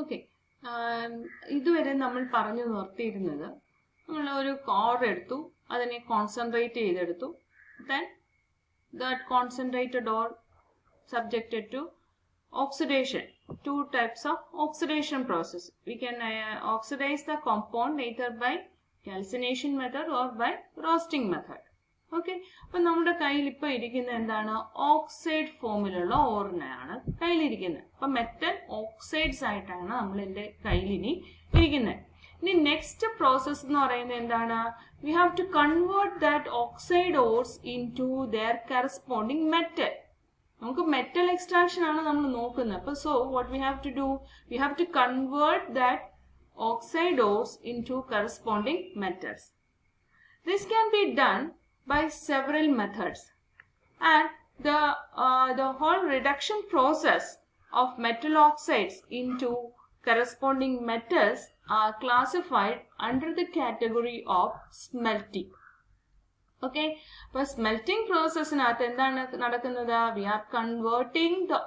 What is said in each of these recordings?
Okay. ഇതുവരെ നമ്മൾ പറഞ്ഞു നിർത്തിയിരുന്നത് നമ്മൾ ഒരു കോർ എടുത്തു, അതിനെ കോൺസെൻട്രേറ്റ് ചെയ്തെടുത്തു. Then that concentrated ore subjected to oxidation. Two types of oxidation process. We can oxidize the compound either by calcination method or by roasting method. Okay, അപ്പം നമ്മുടെ കയ്യിൽ ഇപ്പം ഇരിക്കുന്നത് എന്താണ്? ഓക്സൈഡ് ഫോമിലുള്ള ഓറിനാണ് കയ്യിലിരിക്കുന്നത്. അപ്പം മെറ്റൽ ഓക്സൈഡ്സ് ആയിട്ടാണ് നമ്മളിൻ്റെ കയ്യിലിനി ഇരിക്കുന്നത്. ഇനി നെക്സ്റ്റ് പ്രോസസ് എന്ന് പറയുന്നത് എന്താണ്? We have to convert that oxide ores into their corresponding metal. നമുക്ക് മെറ്റൽ എക്സ്ട്രാക്ഷൻ ആണ് നമ്മൾ നോക്കുന്നത്. അപ്പോൾ so what we have to do? We have to convert that oxide ores into corresponding metals. This can be done by several methods, and the whole reduction process of metal oxides into corresponding metals are classified under the category of smelting. Okay, but smelting process naathu endana nadakkunnathu? We are converting the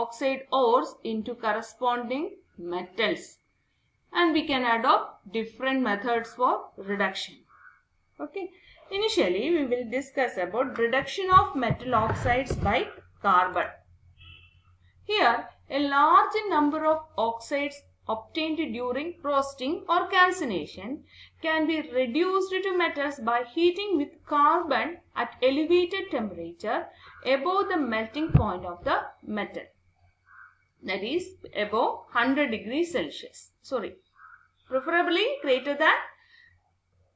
oxide ores into corresponding metals, and we can adopt different methods for reduction. Okay, initially we will discuss about reduction of metal oxides by carbon. Here a large number of oxides obtained during roasting or calcination can be reduced to metals by heating with carbon at elevated temperature above the melting point of the metal. That is above 100 degrees Celsius. Sorry, preferably greater than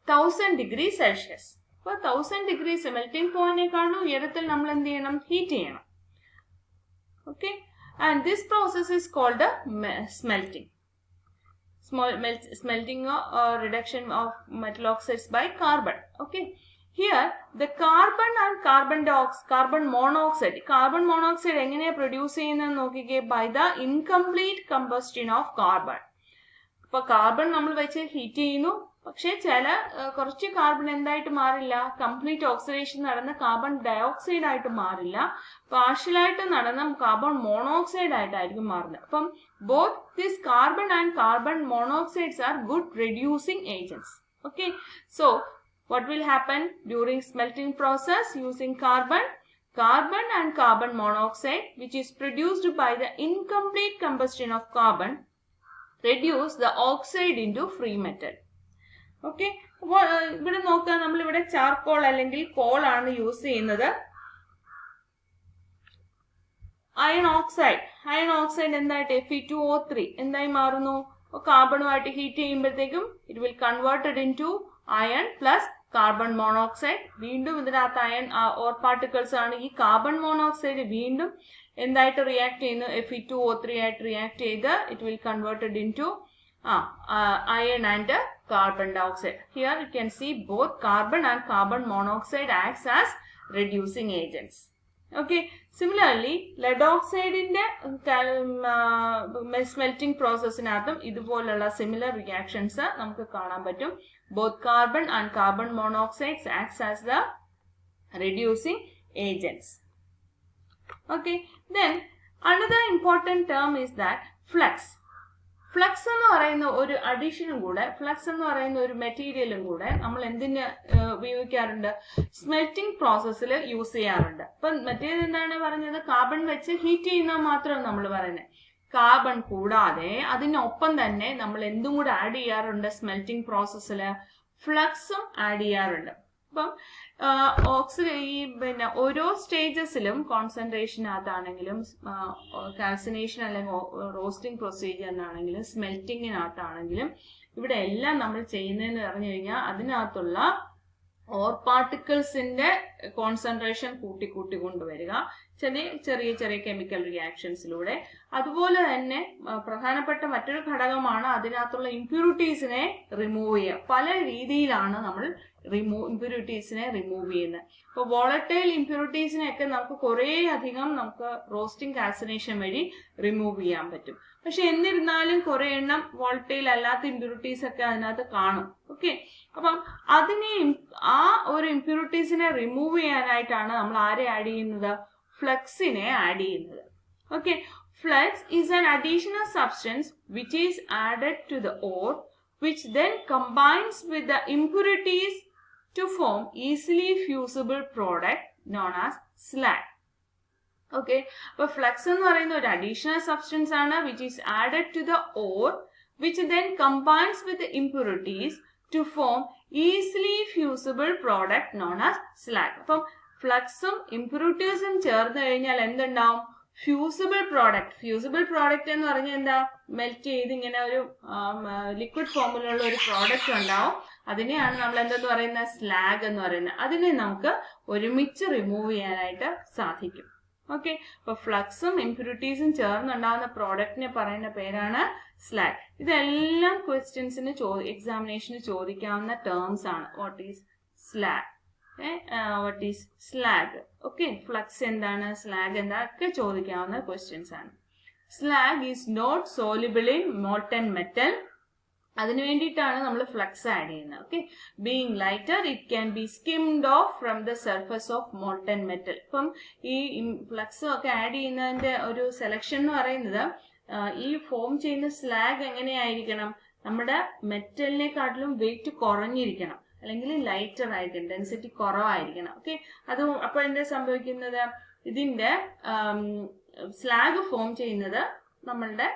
1000 degrees Celsius. അപ്പോൾ 1000 degrees melting പോയിന്റിനേക്കാളും ഉയരത്തിൽ നമ്മൾ എന്ത് ചെയ്യണം? Heat ചെയ്യണം. Okay, and this process is called smelting. Smelting or reduction of metal oxides by carbon. Okay, here the carbon and carbon monoxide എങ്ങനെയാ produce ചെയ്യുന്നത് നോക്കിക്കേ? By the incomplete combustion of carbon. അപ്പൊ carbon നമ്മൾ വെച്ച് heat ചെയ്യുന്നു, പക്ഷെ കുറച്ച് carbon എന്തായിട്ട് മാറില്ല? കംപ്ലീറ്റ് ഓക്സിഡേഷൻ നടന്ന കാർബൺ ഡയോക്സൈഡ് ആയിട്ട് മാറില്ല, പാർഷ്യലായിട്ട് നടന്ന കാർബൺ മോണോക്സൈഡ് ആയിട്ടായിരിക്കും മാറുന്നത്. അപ്പം both this carbon and carbon monoxides are good reducing agents. Okay, so what will happen during smelting process using carbon and carbon monoxide, which is produced by the incomplete combustion of carbon, reduce the oxide into free metal. Okay, ഇവിടെ നോക്കാം, നമ്മളിവിടെ charcoal അല്ലെങ്കിൽ call ആണ് use ചെയ്യുന്നത്. Iron oxide എന്തായിട്ട്? Fe2O3 എന്തായി മാറുന്നു? കാർബണുമായിട്ട് ഹീറ്റ് ചെയ്യുമ്പോഴത്തേക്കും it will converted into iron plus carbon monoxide. വീണ്ടും ഇതിനകത്ത് അയൺ ഓർ പാർട്ടിക്കിൾസ് ആണ്. ഈ കാർബൺ മോണോക്സൈഡ് വീണ്ടും എന്തായിട്ട് റിയാക്ട് ചെയ്യുന്നു? Fe2O3 ആയിട്ട് റിയാക്ട് ചെയ്ത് it will converted into iron and carbon dioxide. Here you can see both carbon and carbon monoxide acts as reducing agents. Okay, similarly lead oxide in the smelting process nathum idupolla similar reactions namukku kaanan pattum. Both carbon and carbon monoxides acts as the reducing agents. Okay, then another important term is that flux. Flux എന്ന് പറയുന്ന ഒരു അഡീഷനും കൂടെ, flux എന്ന് പറയുന്ന ഒരു മെറ്റീരിയലും കൂടെ നമ്മൾ എന്തിന് ഉപയോഗിക്കാറുണ്ട്? സ്മെൽറ്റിംഗ് പ്രോസസ്സിൽ യൂസ് ചെയ്യാറുണ്ട്. അപ്പം മറ്റേത് എന്താണ് പറഞ്ഞത്? കാർബൺ വെച്ച് ഹീറ്റ് ചെയ്യുന്ന മാത്രം നമ്മൾ പറയുന്നത്. കാർബൺ കൂടാതെ അതിനൊപ്പം തന്നെ നമ്മൾ എന്തും കൂടെ ആഡ് ചെയ്യാറുണ്ട് സ്മെൽറ്റിംഗ് പ്രോസസ്സിൽ? ഫ്ലക്സും ആഡ് ചെയ്യാറുണ്ട്. അപ്പം പിന്നെ ഓരോ സ്റ്റേജസിലും കോൺസെൻട്രേഷനകത്താണെങ്കിലും കാൽസിനേഷൻ അല്ലെങ്കിൽ റോസ്റ്റിംഗ് പ്രൊസീജിയറിനാണെങ്കിലും സ്മെൽറ്റിങ്ങിനകത്താണെങ്കിലും ഇവിടെ എല്ലാം നമ്മൾ ചെയ്യുന്നതെന്ന് പറഞ്ഞു കഴിഞ്ഞാൽ അതിനകത്തുള്ള ഓർ പാർട്ടിക്കിൾസിന്റെ കോൺസെൻട്രേഷൻ കൂട്ടി കൊണ്ടുവരിക ചെറിയ കെമിക്കൽ റിയാക്ഷൻസിലൂടെ. അതുപോലെ തന്നെ പ്രധാനപ്പെട്ട മറ്റൊരു ഘടകമാണ് അതിനകത്തുള്ള ഇംപ്യൂരിറ്റീസിനെ റിമൂവ് ചെയ്യുക. പല രീതിയിലാണ് നമ്മൾ ഇംപ്യൂരിറ്റീസിനെ റിമൂവ് ചെയ്യുന്നത്. ഇപ്പോൾ വോളറ്റൈൽ ഇംപ്യൂരിറ്റീസിനെയൊക്കെ നമുക്ക് കുറേ അധികം നമുക്ക് റോസ്റ്റിംഗ് കാൽസിനേഷൻ വഴി റിമൂവ് ചെയ്യാൻ പറ്റും. പക്ഷെ എന്നിരുന്നാലും കുറെ എണ്ണം വോളറ്റൈൽ അല്ലാത്ത ഇംപ്യൂരിറ്റീസ് ഒക്കെ അതിനകത്ത് കാണും. ഓക്കെ, അപ്പം ആ ഒരു ഇംപ്യൂരിറ്റീസിനെ റിമൂവ് ചെയ്യാനായിട്ടാണ് നമ്മൾ ആരെ ആഡ് ചെയ്യുന്നത്? ഫ്ലക്സിനെ ആഡ് ചെയ്യുന്നത്. Okay, Flux is an additional substance which is added to the ore, which then combines with the impurities to form easily fusible product known as slag. Okay, അപ്പോൾ flux എന്ന് പറയുന്ന ഒരു additional substance ആണ് which is added to the ore, which then combines with the impurities to form easily fusible product known as slag. അപ്പം ഫ്ലക്സും ഇംപ്യൂരിറ്റീസും ചേർന്ന് കഴിഞ്ഞാൽ എന്തുണ്ടാവും? Fusible product എന്ന് പറഞ്ഞാൽ എന്താ? മെൽറ്റ് ചെയ്ത് ഇങ്ങനെ ഒരു ലിക്വിഡ് ഫോമിലുള്ള ഒരു പ്രോഡക്റ്റ് ഉണ്ടാവും. അതിനെയാണ് നമ്മൾ എന്തെന്ന് പറയുന്നത്? സ്ലാഗ് എന്ന് പറയുന്നത്. അതിനെ നമുക്ക് ഒരുമിച്ച് റിമൂവ് ചെയ്യാനായിട്ട് സാധിക്കും. ഓക്കെ, അപ്പൊ ഫ്ലക്സും ഇംപ്യൂരിറ്റീസും ചേർന്നുണ്ടാകുന്ന പ്രോഡക്റ്റിനെ പറയുന്ന പേരാണ് സ്ലാഗ്. ഇതെല്ലാം ക്വസ്റ്റ്യൻസിന് എക്സാമിനേഷന് ചോദിക്കാവുന്ന ടേംസ് ആണ്. What is slag? What is slag? Okay, flux എന്താണ്, സ്ലാഗ് എന്താ ഒക്കെ ചോദിക്കാവുന്ന ക്വസ്റ്റ്യൻസ് ആണ്. Slag is not soluble in molten metal. അതിനു വേണ്ടിയിട്ടാണ് നമ്മൾ ഫ്ലക്സ് ആഡ് ചെയ്യുന്നത്. Okay, being lighter it can be skimmed off from the surface of molten metal. ഇപ്പം ഈ ഫ്ലക്സ് ഒക്കെ ആഡ് ചെയ്യുന്നതിന്റെ ഒരു സെലക്ഷൻ എന്ന് പറയുന്നത് ഈ ഫോം ചെയ്യുന്ന സ്ലാഗ് എങ്ങനെയായിരിക്കണം? നമ്മുടെ മെറ്റലിനെക്കാട്ടിലും വെയിറ്റ് കുറഞ്ഞിരിക്കണം, അല്ലെങ്കിൽ ലൈറ്റർ ആയിട്ട് ഡെൻസിറ്റി കുറവായിരിക്കണം. ഓക്കെ, അത് അപ്പോൾ എന്താ സംഭവിക്കുന്നത്? ഇതിന്റെ സ്ലാഗ് ഫോം ചെയ്യുന്നത് നമ്മളുടെ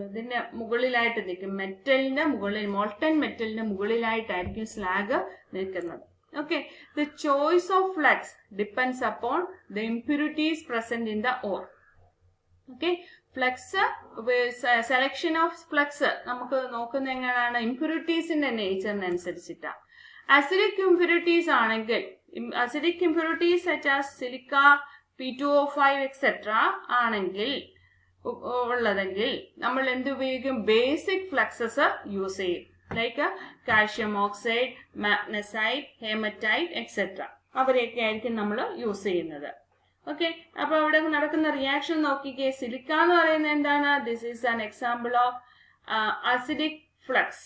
ഇതിന്റെ മുകളിലായിട്ട് നിൽക്കും. മെറ്റലിന്റെ മുകളിൽ, മോൾട്ടൺ മെറ്റലിന്റെ മുകളിലായിട്ടായിരിക്കും സ്ലാഗ് നിൽക്കുന്നത്. Okay, the choice of flux depends upon the impurities present in the ore. Okay, flux selection of flux നമുക്ക് നോക്കുന്ന എങ്ങനെയാണ്? ഇംപ്യൂരിറ്റീസിന്റെ നേച്ചറിനനുസരിച്ചിട്ടാണ്. അസിഡിക് ഇംപ്യൂരിറ്റീസ് ആണെങ്കിൽ, acidic impurities such as silica, P2O5 etcetera ആണെങ്കിൽ ഉള്ളതെങ്കിൽ നമ്മൾ എന്ത് ഉപയോഗിക്കും? ബേസിക് ഫ്ലക്സസ് യൂസ് ചെയ്യും. Like calcium oxide, magnesite, haematite etcetera. അവരെയൊക്കെ ആയിരിക്കും നമ്മൾ യൂസ് ചെയ്യുന്നത്. ഓക്കെ, അപ്പൊ അവിടെ നടക്കുന്ന റിയാക്ഷൻ നോക്കിക്കേ. സിലിക്ക എന്ന് പറയുന്നത് എന്താണ്? This is an example of acidic flux,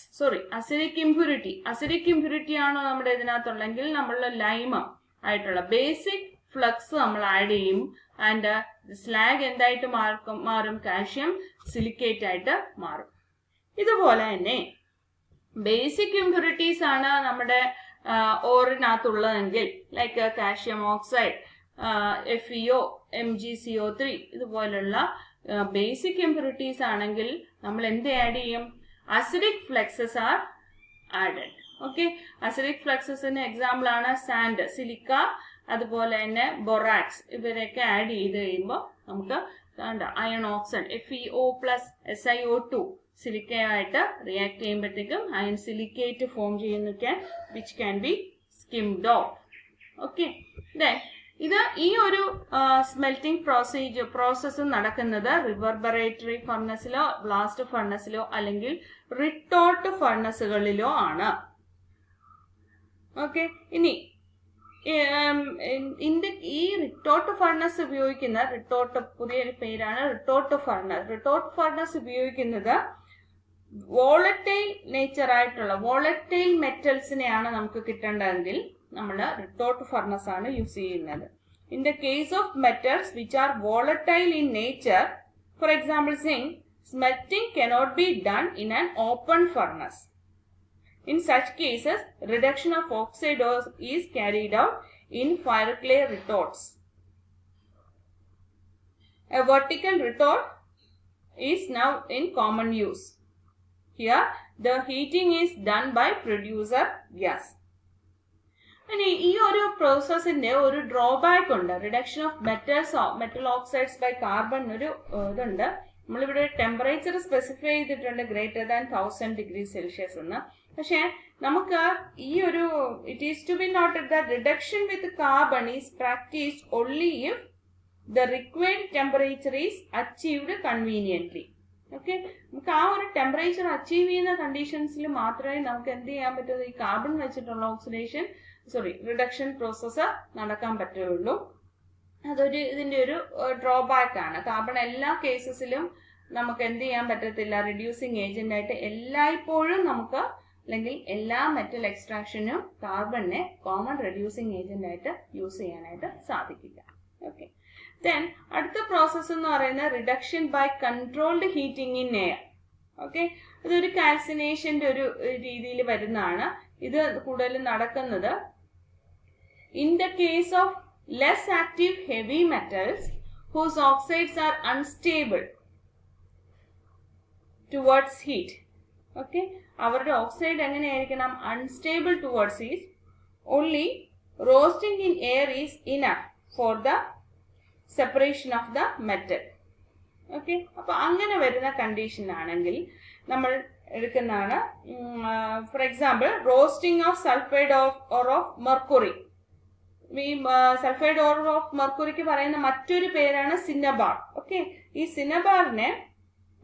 acidic impurity. Acidic impurity ആണോ നമ്മുടെ ഇതിനകത്തുള്ളെങ്കിൽ നമ്മൾ ലൈമ ആയിട്ടുള്ള ബേസിക് ഫ്ലക്സ് നമ്മൾ ആഡ് ചെയ്യും. ആൻഡ് സ്ലാഗ് എന്തായിട്ട് മാറും? കാൽഷ്യം സിലിക്കേറ്റ് ആയിട്ട് മാറും. ഇതുപോലെ തന്നെ ബേസിക് ഇംപ്യൂരിറ്റീസ് ആണ് നമ്മുടെ ഓറിനകത്തുള്ളതെങ്കിൽ, like calcium oxide, FeO, MgCO3 ഇതുപോലുള്ള ബേസിക് ഇംപ്യൂരിറ്റീസ് ആണെങ്കിൽ നമ്മൾ എന്ത് ആഡ് ചെയ്യും? Acidic fluxes are added. Okay, acidic ഫ്ലക്സസിന് എക്സാമ്പിൾ ആണ് സാൻഡ്, സിലിക്ക, അതുപോലെ തന്നെ ബൊറാക്സ്. ഇവരെയൊക്കെ ആഡ് ചെയ്ത് കഴിയുമ്പോൾ നമുക്ക് iron oxide FeO plus SiO2 സിലിക്കയായിട്ട് റിയാക്ട് ചെയ്യുമ്പോഴത്തേക്കും അയൺ സിലിക്കേറ്റ് ഫോം ചെയ്യുന്നൊക്കെ which can be skimmed off. Okay, ഇത് ഈ ഒരു സ്മെൽറ്റിംഗ് പ്രോസസ്സ് നടക്കുന്നത് റിവർബറേറ്ററി ഫർണസിലോ ബ്ലാസ്റ്റ് ഫർണസിലോ അല്ലെങ്കിൽ റിട്ടോർട്ട് ഫർണസുകളിലോ ആണ്. ഓക്കെ, ഇനി ഈ റിട്ടോർട്ട് ഫർണസ് ഉപയോഗിക്കുന്ന, പുതിയൊരു പേരാണ് റിട്ടോർട്ട് ഫർണസ്. റിട്ടോർട്ട് ഫർണസ് ഉപയോഗിക്കുന്നത് വോളറ്റൈൽ നേച്ചർ ആയിട്ടുള്ള വോളറ്റൈൽ മെറ്റൽസിനെയാണ് നമുക്ക് കിട്ടേണ്ടതെങ്കിൽ നമ്മൾ റിട്ടോർട്ട് ഫർണസ് ആണ് യൂസ് ചെയ്യുന്നത്. In the case of metals which are volatile in nature, for example zinc, smelting cannot be done in an open furnace. In such cases, reduction of oxide is carried out in fire clay retorts. A vertical retort is now in common use. Here, the heating is done by producer gas. ഇനി ഈ ഒരു പ്രോസസ്സിന്റെ ഒരു drawback ഉണ്ട്. Reduction of metal oxides by carbon ഒരു ഇതുണ്ട്. നമ്മളിവിടെ temperature specify ചെയ്തിട്ടുണ്ട് greater than 1000 degree Celsius എന്ന്. പക്ഷെ നമുക്ക് ഈ ഒരു it is to be noted that reduction with carbon is practised only if the required temperature is achieved conveniently. Okay, നമുക്ക് ആ ഒരു ടെമ്പറേച്ചർ അച്ചീവ് ചെയ്യുന്ന കണ്ടീഷൻസിൽ മാത്രമേ നമുക്ക് എന്ത് ചെയ്യാൻ പറ്റുള്ളൂ? ഈ കാർബൺ വെച്ചിട്ടുള്ള റിഡക്ഷൻ പ്രോസസ്സ് നടക്കാൻ പറ്റുള്ളൂ. അതൊരു ഇതിന്റെ ഒരു ഡ്രോബാക്ക് ആണ്. കാർബൺ എല്ലാ കേസസിലും നമുക്ക് എന്ത് ചെയ്യാൻ പറ്റത്തില്ല? റിഡ്യൂസിങ് ഏജന്റ് ആയിട്ട് എല്ലായ്പ്പോഴും നമുക്ക്, അല്ലെങ്കിൽ എല്ലാ മെറ്റൽ എക്സ്ട്രാക്ഷനും കാർബണിനെ കോമൺ റെഡ്യൂസിങ് ഏജന്റ് ആയിട്ട് യൂസ് ചെയ്യാനായിട്ട് സാധിക്കില്ല. ഓക്കെ, Then അടുത്ത പ്രോസസ്സ് എന്ന് പറയുന്നത് reduction by controlled heating in air. Okay, ഇതൊരു കാൽസിനേഷന്റെ ഒരു രീതിയിൽ വരുന്നതാണ്. ഇത് കൂടുതലും നടക്കുന്നത് in the case of less active heavy metals whose oxides are unstable towards heat. Okay, അവരുടെ ഓക്സൈഡ് എങ്ങനെയായിരിക്കണം? Unstable towards heat. Only roasting in air is enough for the separation of the metal. Okay, അപ്പൊ അങ്ങനെ വരുന്ന കണ്ടീഷനാണെങ്കിൽ നമ്മൾ എടുക്കുന്നതാണ്. For example, roasting of sulphide of mercury. ഈ sulphide of മെർക്കുറിക്ക് പറയുന്ന മറ്റൊരു പേരാണ് സിന്നബാർ. ഓക്കെ, ഈ സിന്നബാറിനെ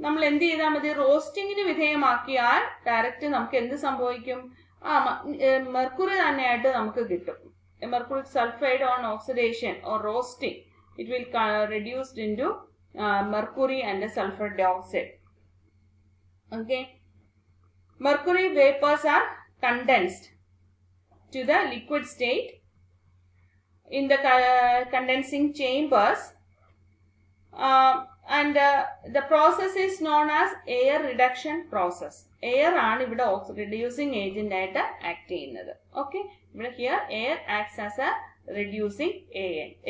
നമ്മൾ എന്ത് ചെയ്താൽ മതി? റോസ്റ്റിങ്ങിന് വിധേയമാക്കിയാൽ ഡയറക്റ്റ് നമുക്ക് എന്ത് സംഭവിക്കും? മെർക്കുറി തന്നെയായിട്ട് നമുക്ക് കിട്ടും. Mercuric sulphide on oxidation or roasting, it will reduced into mercury and sulfur dioxide. Okay, mercury vapors are condensed to the liquid state in the condensing chambers, and the process is known as air reduction process. Air ആണ് ഇവിടെ reducing agent ആയിട്ട് act ചെയ്യുന്നത്. Okay, ഇവിടെ here air acts as a reducing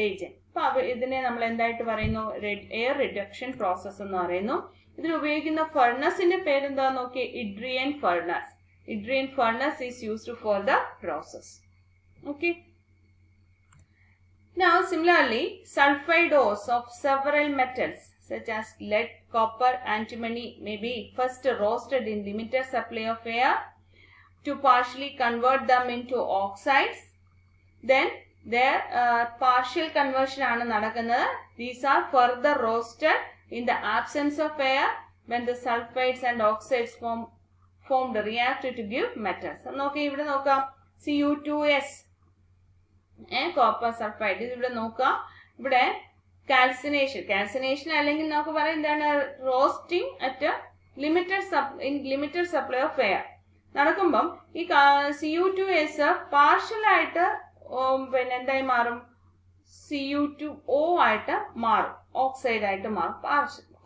agent. അപ്പൊ ഇതിനെ നമ്മൾ എന്തായിട്ട് പറയുന്നു? എയർ റിഡക്ഷൻ പ്രോസസ് എന്ന് പറയുന്നു. ഇതിന് ഉപയോഗിക്കുന്ന ഫർണസിന്റെ പേരെന്താ നോക്കി? Idrian furnace. Idrian furnace is used for the process. Okay, now similarly sulfide ores of several metals such as lead, copper, antimony may be first roasted in limited supply of air to partially convert them into oxides. Then their partial conversion ആണ് നടക്കുന്നത്. These are further roasted in the absence of air when the sulfides and oxides formed react to give metals. നോക്കാം, ഇവിടെ നോക്കാം, Cu2S copper sulphide. ഇവിടെ നോക്കാം, ഇവിടെ calcination അല്ലെങ്കിൽ നമുക്ക് പറയാം എന്താണ്? Roasting at limited supply of air നടക്കുമ്പം ഈ Cu2S പാർഷ്യലായിട്ട് പിന്നെ എന്തായി മാറും? Cu2O ആയിട്ട് മാറും, ഓക്സൈഡ് ആയിട്ട് മാറും.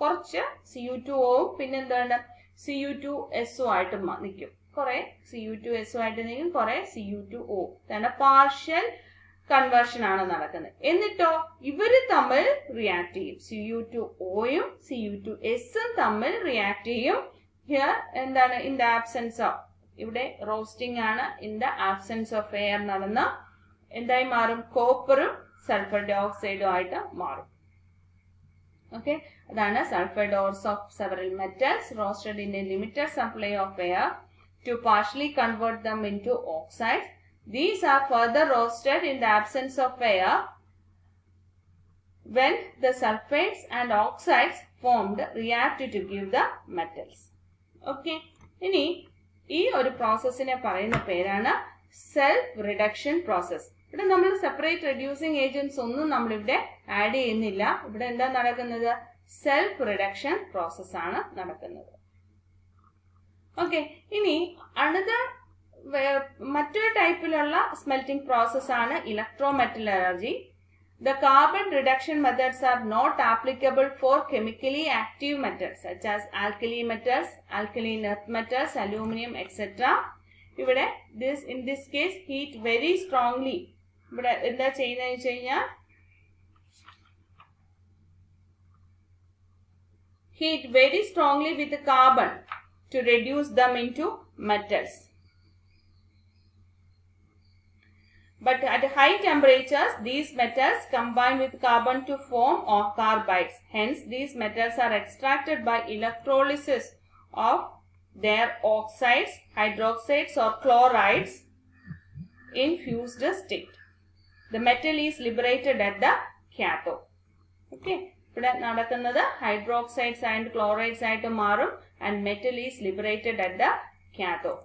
കുറച്ച് Cu2O പിന്നെന്താണ്? Cu2S ആയിട്ട് നിൽക്കും. കുറെ Cu2S ആയിട്ട് നിൽക്കും, കുറെ Cu2O. പാർഷ്യൽ കൺവേർഷൻ ആണ് നടക്കുന്നത്. എന്നിട്ടോ ഇവര് തമ്മിൽ റിയാക്ട് ചെയ്യും. Cu2Oയും Cu2Sഉം തമ്മിൽ റിയാക്ട് ചെയ്യും. ഹിയർ എന്താണ്? ഇൻ ദ ആബ്സെൻസ് ഓഫ്, ഇവിടെ റോസ്റ്റിംഗ് ആണ്. In the absence of air നടന്ന എന്തായി മാറും? കോപ്പറും സൾഫർ ഡയോക്സൈഡും ആയിട്ട് മാറും. ഓക്കെ, അതാണ് sulphide ഓർസ് of several metals roasted in A limited supply of air to partially convert them into oxides. These are further roasted in the absence of air when the sulfides and oxides formed react to give the metals. Okay, ഇനി ഈ ഒരു പ്രോസസ്സിനെ പറയുന്ന പേരാണ് self reduction process. ഇവിടെ നമ്മൾ separate reducing agents ഒന്നും നമ്മളിവിടെ add ചെയ്യുന്നില്ല. ഇവിടെ എന്താ നടക്കുന്നത്? സെൽഫ് റിഡക്ഷൻ പ്രോസസ് ആണ് നടക്കുന്നത്. ഓക്കെ, ഇനി അടുത്ത മറ്റൊരു ടൈപ്പിലുള്ള സ്മെൽറ്റിംഗ് പ്രോസസ് ആണ് ഇലക്ട്രോമെറ്റലർജി. The carbon reduction methods are not applicable for chemically active metals such as alkali metals, alkaline earth metals, aluminum, etc. ഇവിടെ in this case heat very strongly. ഇവിടെ എന്താ ചെയ്യുന്നതെന്ന് വെച്ച് കഴിഞ്ഞാൽ heat very strongly with carbon to reduce them into metals. But at high temperatures, these metals combine with carbon to form carbides. Hence, these metals are extracted by electrolysis of their oxides, hydroxides or chlorides in fused state. The metal is liberated at the cathode. Okay. ഇവിടെ നടക്കുന്നത് hydroxides and chlorides ആയിട്ട് മാറും, and metal is liberated at the cathode.